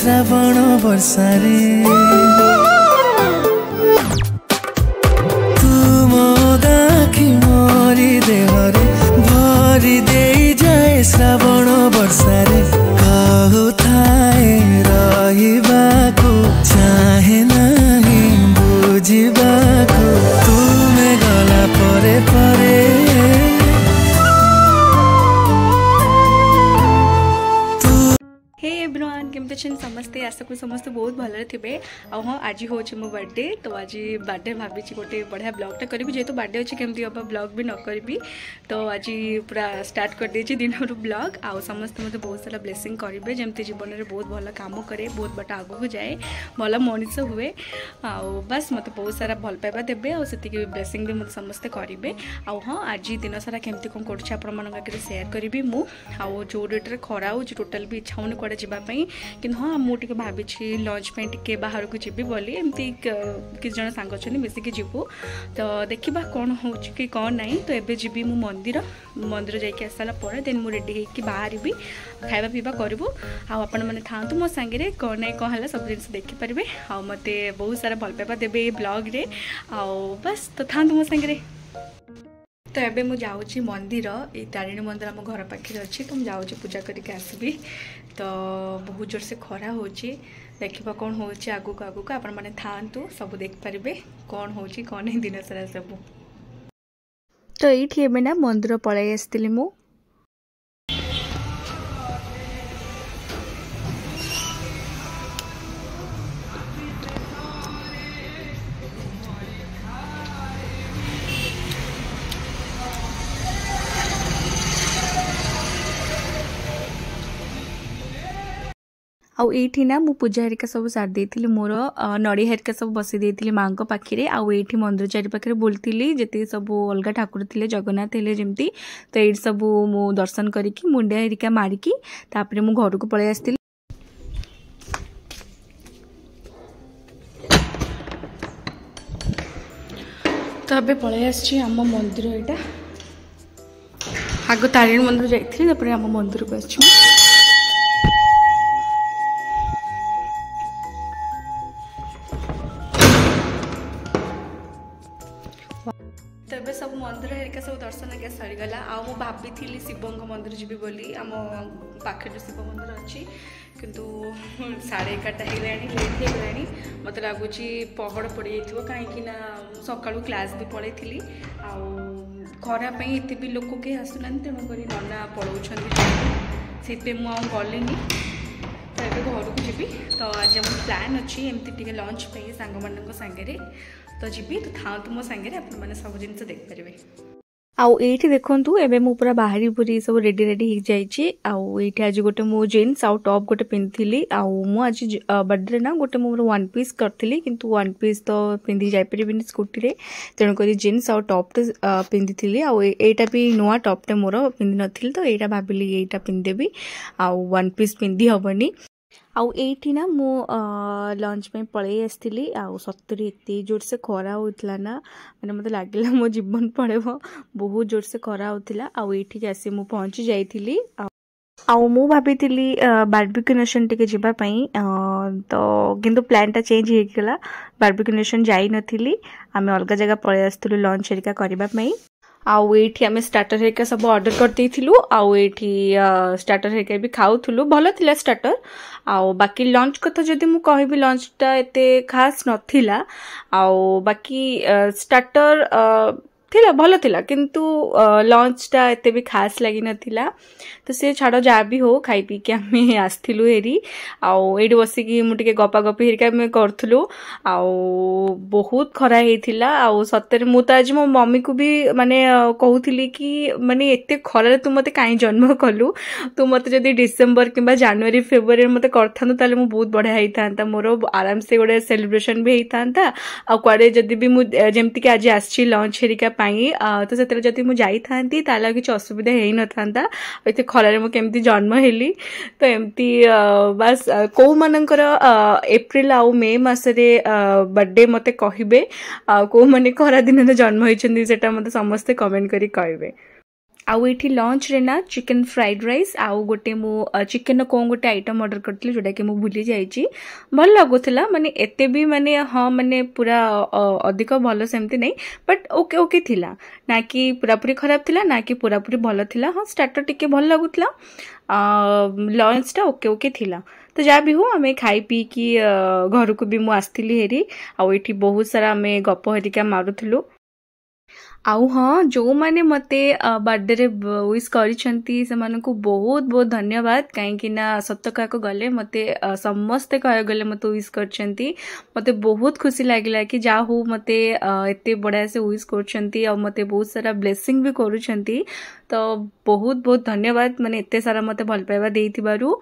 श्रावण वर्षा रे तुम आखि मोरी देहरे भरी दे जाए श्रावण वर्षा रे कहु थाए रहिबाको चाहे नहीं बुझिबाको तुमे गला परे परे केमती अच्छे समस्ते आशा करूँ समस्ते बहुत भलरे थे। हाँ आज हूँ मो बर्थडे तो आज बर्थडे भावी गोटे बढ़िया ब्लॉगटा करी जेहेतु बर्थडे अच्छे केमती हम ब्लॉग भी न करी तो आज पूरा स्टार्ट कर देछि दिन ब्लॉग आउ समस्ते मत बहुत सारा ब्लेसिंग करेंगे जमती जीवन में बहुत भल काम करे बहुत बाट आगू जाए भल मनीष हुए आउ बस मत बहुत सारा भल पाइबा देवे आउ से ब्लेसिंग भी मत समस्ते करेंगे आउ हाँ आज दिन सारा केमती कौन कर सेयार करी मु आउ जो रेट खरा हो टोटाल भी इच्छा होनी कड़े जावाई कि हाँ मुझे भावी लंच पे टे बाहर को जीवी बोली एमती किसी जन सांग अच्छा मिसिकी जीवु तो देखा कौन हो कि कौन ना तो एबे जीवी मु मंदिर जाकि आसाला पर देन मु रेडी होकर बाहर खाଇବା पीवा करूँ आपण मैंने था मो सांगे कौन ना कौन है सब जिन देखिपारे आ मत बहुत सारा भल पाइबा देवे ब्लॉग रे आओ बस तो था मो सांगे तो एबे मु जाऊँगी मंदिर ये तारिणी मंदिर आम घर पाखे अच्छी तो मुझे जाऊँगी पूजा करके आसबि तो बहुत जोर से खरा हो देखा कौन हो आगू आगू आपण मैंने था सब देखिपारे कौन हो कौन नहीं दिन सारा सब तो ये ना मंदिर पलि आसती मु आउ एठी ना मु पूजा हरिका सब सार देथिली मोर नड़ी हरिका सब बसी देथिली मां को पाखरे आउ एठी मंदिर चारि पाखरे बोलथिली जते सब अलगा ठाकुर थिले जगन्नाथ थिले जेमती तो एठी सब मु दर्शन करिकी मुंडिया हरिका मारिकी तापरे मु घर को पळे आस्थिली तो अबे पळे आछि आम मंदिर एटा आगो तारिणी मंदिर जाइथिली तापरे आम मंदिर को आछि तेबे सब मंदिर हेरिका सब दर्शन आगे सरीगला आउ भाभी थी शिव मंदिर जीवी बोली आम पाखे शिव मंदिर अच्छी किंतु 11:30 हो लेट हो मत लगुच पहड़ पड़ जाइए कहीं सका क्लास भी पलि थी खरापाई एत भी लोक कहीं आसुना तेणुक नना पलाऊँ से मुझे गलिनी तो ये घर को जी तो आज आम प्लान अच्छी एमती टे लंच पे सांग मान सांगे तो जी तो था मो सांगे आपने सब जिन देखिपारे आउ एठी देखंतु एबे मु पूरा बाहरी पूरी सब रेडी रेडी हो जाइछि आउ एठी आज गोटे मो जीन्स आउ टॉप गोटे पिनथिली आउ मु आज बर्थडे ना गोटे मोर वन पीस करथिली किंतु वन पीस तो पिंदी जाय परिबिनी स्कूटी रे तेणु करी जीन्स आउ टॉप तो पिंदिथिली आउ एटा भी नुआ टॉप टे मोर पिंदी नथिल तो एटा भाबिली एटा पिंदेबी आउ वन पीस पिंदी हबनी आउ एठी ना मु लंच में पलि आसती आउ सतरी एत जोर से खरा होता ना मैंने मत लगे मो जीवन पड़ेब बहुत जोर से खरा होता आउ एठी आसी मु पहुंची जाइथिली आउ मु भाभी बारबिक्यू नेशन टिके जीवा पई तो किंतु प्लान टा चेंज हो गला बारबिक्यू नेशन जाई नथिली आमे अलग जगह पलि आसथिलु लंच हेरिका करबा पई आउ एठी आमे स्टार्टर हेरिका सब ऑर्डर करते थिलु आउ एठी स्टार्टर हेरिका भी खाउथुलु भलो थिला स्टार्टर आउ बाकी लंच कथा जदि मु कहबी लंच टा एते खास नथिला आउ बाकी स्टार्टर थिला भलो थिला किंतु लंच टा एते भी खास लगी नथिला तो से छाड़ जा भी हो खाई पी के आमे आस्थिलु हेरी आउ एडी बसी की मु टिके गपा गपी हेरिका में करथुलु आउ बहुत खरा हेथिला आउ सत्तर मु तो आज मो मम्मी को भी माने कहूथिली कि माने एते खरा तू मते काई जन्म कलु तू मते जदी डिसेंबर किबा जनवरी फेब्रुआरी मते करथानु ताले मु बहुत बढ़िया हेइतांता मोर आराम से गोटे सेलिब्रेशन भी हेइतांता आ क्वाडे जदी भी मु जेमति कि आज आछि लंच हेरिका तो से जदि मुझे जाती ताला किसी असुविधा हो न था एत खरारे मु केमती जन्म हेली तो एमती बस कौ मानकर एप्रिल आउ मे मासरे बर्थडे मते कहिबे कौ माने खरा दिन जन्म होइछन्ती सेटा मते समस्ते कमेंट करी कहबे आउ ये लंच रे ना चिकन फ्राइड राइस आउ गोटे मु चिकन कौन गोटे आइटम ऑर्डर करती जोटा कि मुझे भूली जाइए भल लगुला माने एते भी माने हाँ माने पूरा अधिक भल सेमती नहीं बट ओके ओके थिला ना कि पूरापूरी खराब थिला ना कि पूरापूरी भल थिला हाँ स्टार्टर टिके भल लगुला लंच टा ओके ओके थिला तो जहाँ भी हो आम खाई पी कि घर को भी मुझे आसती हेरी आउ ये बहुत सारा आम गप हरिका मारुलु आउ हाँ जो माने मते बर्थडे रे विश करिसंती से मानको बहुत बहुत धन्यवाद कहीं ना सत कहको गले मते समस्ते कह गले मते विश करछंती मते बहुत खुशी लागिला कि जा हो मते एते बड़ा से विश करछंती और मते बहुत सारा ब्लेसिंग भी करूछंती तो बहुत बहुत धन्यवाद माने एते सारा मते भल पाइबा देइथिबारु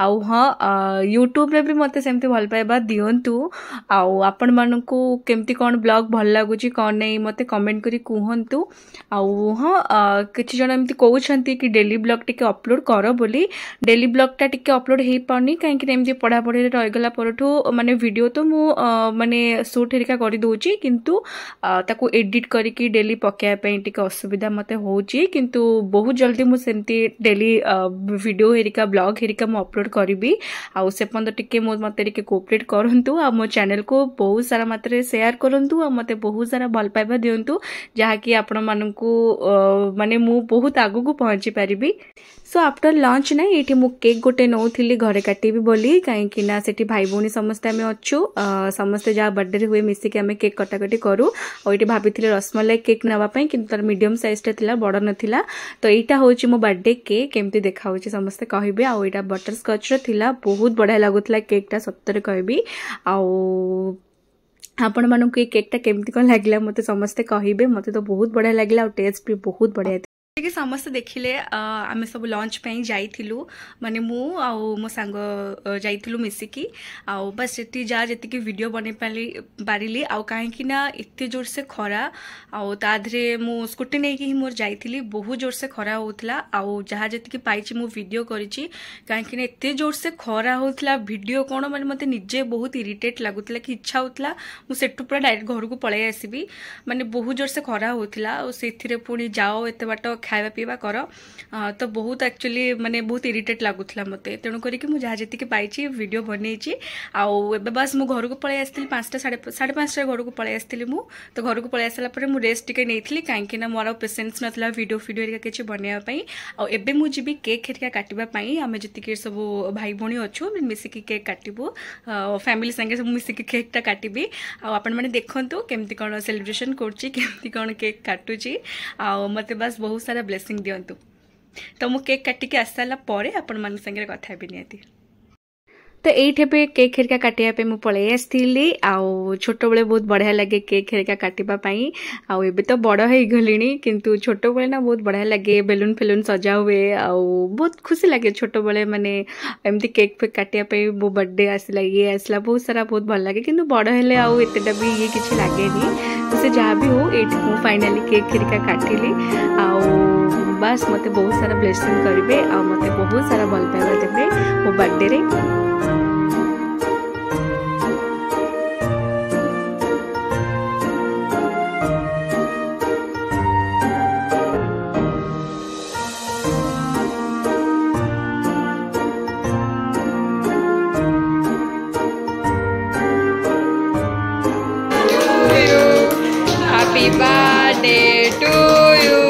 आउ हाँ यूट्यूब रे भी मते सेमते भल पाइबा दियंतु आउ आपण मानको केमती कोन ब्लॉग भल लागुची कोन नै मते कमेंट करी कहतु आउ हाँ किछि जण एमती कहउछंती कि डेली ब्लॉग टिके अपलोड कर बोली डेली ब्लॉग टा टिके अपलोड हे पानी काहे कि एमती पढ़ा पढ़ी रे रह गला परठू माने वीडियो तो मु माने शूट हेरिका करि दोची किंतु ताको एडिट करिकि डेली पकाया पई टिके असुविधा मते होची किंतु बहुत जल्दी मु सेमती डेली वीडियो हेरिका ब्लॉग हेरिका मु अपलोड करिबी आउ से पंद टिके मो मते टिके कोऑपरेट करंतु आ मो चैनल को बहुत सारा मात्रे शेयर करंतु आ मते बहुत सारा भल पाइबा दियंतु जहा कि आपण मानकू माने मु बहुत आगु को पहुंची पारिबी सो आफ्टर लंच ना ये मु केक गोटे नौली घरे काटिबी बोली कहीं ना सेठी भाई भौणी समस्ते आम अच्छु समस्ते जहाँ बर्थडे हुए मिसिक आम केक कटाकटी करूँ और ये भाभी रसमलाई केक नापाई कि तार मीडियम साइज टा बड़ नाला तो यहाँ हूँ मो बर्थडे केक केमती देखा समस्ते कहे आउ यहाँ बटर स्कच रा बहुत बढ़िया लगुला केक टा सत्तरे कहबी आउ आपण मानक केक टा केमती कौन लगे मत समस्ते कहे मत तो बहुत बढ़िया लगे और टेस्ट भी बहुत बढ़िया कि समस्त देखिले आम सब लंच पे जाइलु माने मु आउ मो सांग जाइलु मिसिकी आउ बस सेठी जा जति वीडियो बने पारिली आउ कहीं ना एते जोर से खरा आउ ताधरे मु स्कूटी नहीं कि मोर जाइली बहुत जोर से खरा होतला आउ जहाँ जति पाइछि मु वीडियो करिछि कहीं एते जोर से खरा होतला वीडियो कोन माने मते निजे बहुत इरिटेट लागुतला कि इच्छा होतला मु सेठु पूरा डायरेक्ट घर को पळै आसीबी माने बहुत जोर से खरा होतला और सेथिरे पुणी जाओ एते बाट खाଇବା पीवा कर तो बहुत एक्चुअली माने बहुत इरिटेट लगुला मत तेणु करके मुझे जहाँ जी पाई वीडियो बनई आउ बस मु घर को पळै आसली 5टा साढ़े 5टा घर को पळै आसली मु तो घर को पळै आसला परे मु रेस्ट टिके नेइथली काहेकि ना मोर पेशेंस नथला वीडियो हेरिका किछि बनैया पई आउ एबे मु जिबी केक हेरिका काटिबा पई आमे जतिके सब भाई भौणी अछु मिसिकी केक काटिबो फैमिली संगे सब मिसिकी केक टा काटिबी आउ आपण माने देखंतु केमती कोन सेलिब्रेशन करछि केमती कोन केक काटुछि आउ मते बस बहुत सारा ब्लेसिंग दियंतु तो मु केक काटिके आस सारा परे आपण मन संगे कथा हेबी नियति तो ये केक हेरिका काटिया मु पळै आसली आउ छोट बेले बहुत बढ़िया लगे केक हेरिका काटिबा पई आउ एबे तो बड़ हो गलिनी किंतु छोट बेले ना बहुत बढ़िया लगे बेलून फेलून सजा हुए आउ बहुत खुशी लगे छोट बेले माने एमती केक फेक काटिया पई मो बर्थडे आसला ये आसला बहुत सारा बहुत भल लगे किंतु बड़ हेले आउ एतेटा भी ये किछि लागेनी तो से जहाँ भी हो एठी मु फाइनली केक हेरिका काटिली आउ बस मते बहुत सारा ब्लेसिंग करिवे आ मते बहुत सारा भल पाइबा देबे मो बर्थडे रे Happy birthday to you.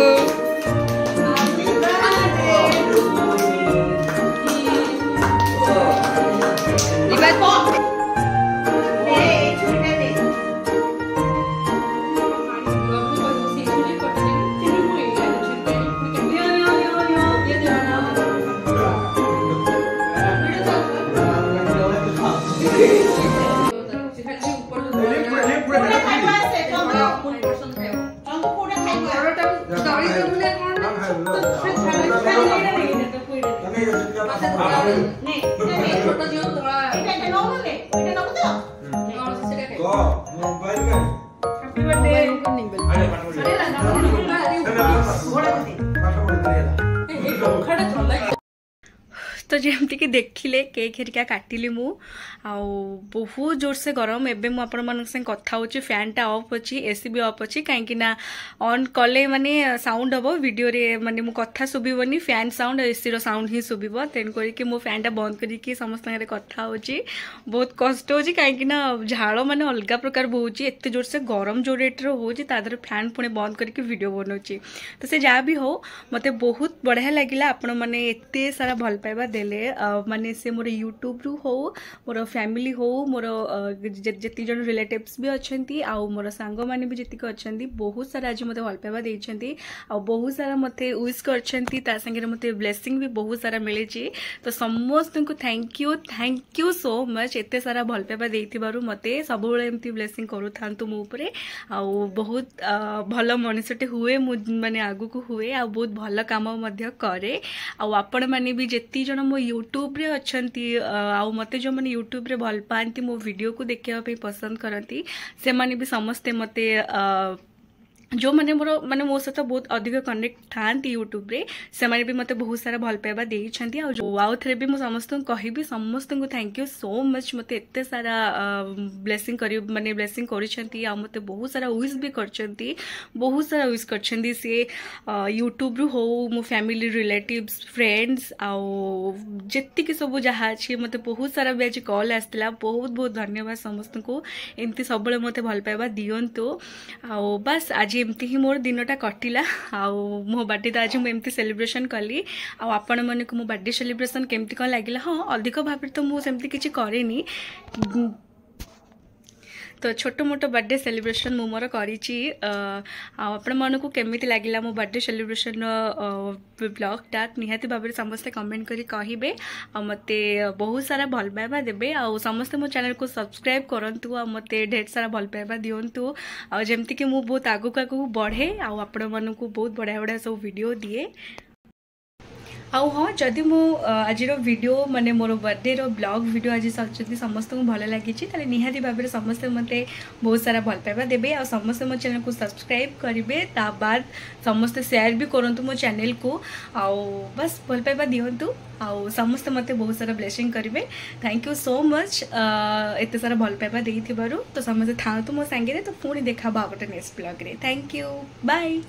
तो जमती कि देखिले केक हेरिका काटिली मु आउ बहुत जोर से गरम एबे मु आपण मन संग कथा होची फैन टा ऑफ अछि एसी भी ऑफ अछि काहे कि ना ऑन कले माने साउंड हबो वीडियो रे माने मु कथा सुबिबनी फैन साउंड एसी रो साउंड ही सुबिबो तेन करी कि मु फैन टा बंद करी कि समस्त रे कथा होची बहुत कष्ट होची काहे कि ना झाळ माने अलगा प्रकार बहुची एते जोर से गरम जो रेट रो होची तादर फैन पुणे बंद करी कि वीडियो बनौची तो से जा भी हो मते बहुत बढ़िया लागिला आपण माने एते सारा भल पाइबा देले माने से मोर यूट्यूब रु हो मोर फैमिली हो मोर जति जन रिलेटिव्स भी अछंती आ मोर सांग माने भी जति अछंती बहुत सारा आज मते भल पाइबा देछंती आ बहुत सारा मते विश करछंती ता संगे मते ब्लेसिंग भी बहुत सारा मिले छी तो समस्त को थैंक यू सो मच एते सारा भल पाइबा देइथिबारु मते सब बेले एमती ब्लेसिंग करू थांतु मो ऊपर आ बहुत भल मनुष्यटे हुए माने आगु को हुए आ बहुत भल काम मध्य करे आ आपण माने भी जति जन मो यूट्यूब रे अछंती आ मते जो माने यूट्यूब रे भल पांती मो वीडियो को देखिया पे पसंद करती से माने भी समस्ते मते जो माने मोर माने मो सहित बहुत अधिक कनेक्ट थांती यूट्यूब रे से माने भी मते बहुत सारा भल पाइबा देइछंती आ आउ थरे भी मो समस्त को कहिबी समस्त को थैंक यू सो मच मते एते सारा ब्लेसिंग करी माने ब्लेसिंग करिछंती आ मते बहुत सारा विश भी करछंती बहुत सारा विश करछंती से यूट्यूब रु हो मो फैमिली रिलेटिव्स फ्रेंड्स आ जेति के सब जहा अछि मते बहुत सारा भी आज कॉल आस्तिला बहुत बहुत धन्यवाद समस्त को एमती सबले मते भल पाइबा दियंतु आ बस आज एमती ही मोर दिनटा कटिला आउ मो बर्थडे तो आज मुझे सेलिब्रेशन कली आपण मन को मो बर्थडे सेलिब्रेशन केमती कौन लगे हाँ अधिक भाव तो मुझे किसी करेनी तो छोटो मोटो बर्थडे सेलिब्रेशन मु मोर करिछि आपण मन को केमिति लागिला मो बर्थडे सेलिब्रेशन ब्लॉग टा निहाती भाबरे समस्त कमेंट करी कहिबे आ मते बहुत सारा भल पाइबा देबे आ समस्त मो चैनल को सब्सक्राइब करंतु आ मते ढेर सारा भल पाइबा दियंतु आ जेमति कि मु बहुत आगु बढ़े आ आपण मन को बहुत बढ़िया बढ़िया सब वीडियो दिए आउ हाँ जदि मो आज वीडियो माने मोर बर्थडे रो ब्लॉग वीडियो आज समस्त को भल लगी निहाती भाव में समस्त मते बहुत सारा भल पाइबा देबे आ समस्त मो चैनल को सब्सक्राइब करेंगे ता बाद समस्त शेयर भी करंतु मो चैनल को आउ बस भल पाइबा दियंतु आउ समस्त मते बहुत सारा ब्लेसिंग करेंगे थैंक यू सो मच एते सारा भल पाइबा देइथिबारु तो समस्त थांतु मो संगे तो पुणी देखा भावटे नेक्स्ट ब्लॉग रे थैंक यू बाय।